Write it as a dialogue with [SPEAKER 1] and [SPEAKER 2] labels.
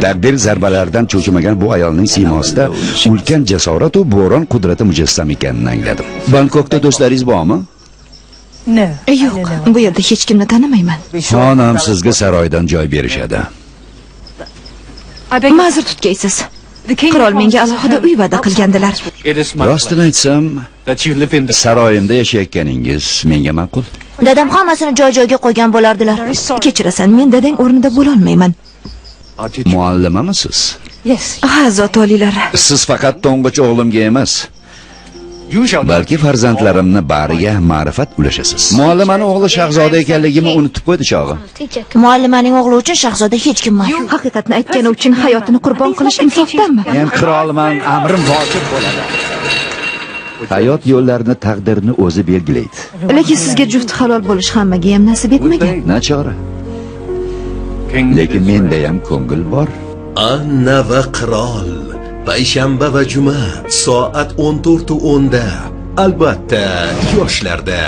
[SPEAKER 1] Taqdir zarbalaridan cho'chimagan bu ayolning siymosida ulkan jasorat va bo'ron qudrati mujassam ekanini angladim. Bangkokda do'stlaringiz bormi?
[SPEAKER 2] Yo'q, bu yerda hech kimni tanimayman.
[SPEAKER 1] Xonam sizga saroydan joy berishadi.
[SPEAKER 2] Ma'zur tutgaysiz. Qirol menga alohida uy va'da qilgandilar.
[SPEAKER 1] Rostini aytsam, saroyimda yashayotganingiz menga ma'qul.
[SPEAKER 2] Dadam hammasini joy-joyiga qo'ygan bo'lardilar. Kechirasan, men dadang o'rnida bo'la olmayman.
[SPEAKER 1] Muallimamisiz?
[SPEAKER 2] Ha, zot oliylari.
[SPEAKER 1] Siz faqat to'ng'ich o'g'limga emas, balki farzandlarimni bariga ma'rifat ulashasiz. Muallimani o'g'li shahzoda ekanligimni unutib qo'ydi chog'i.
[SPEAKER 2] Muallimaning o'g'li uchun shahzoda hech kim emas. Haqiqatni aytgani uchun hayotini qurbon qilish insofdanmi?
[SPEAKER 1] Men qirolman, amrim vojib bo'ladi. Hayot yo'llarini taqdirni o'zi belgilaydi.
[SPEAKER 2] Lekin sizga juft halol bo'lish hammaga ham nasib etmagan.
[SPEAKER 1] Nachora. Lekin menda ham ko'ngil bor.
[SPEAKER 3] Anna va qirol payshanba va juma soat 14:10 da albatta yoshlarda.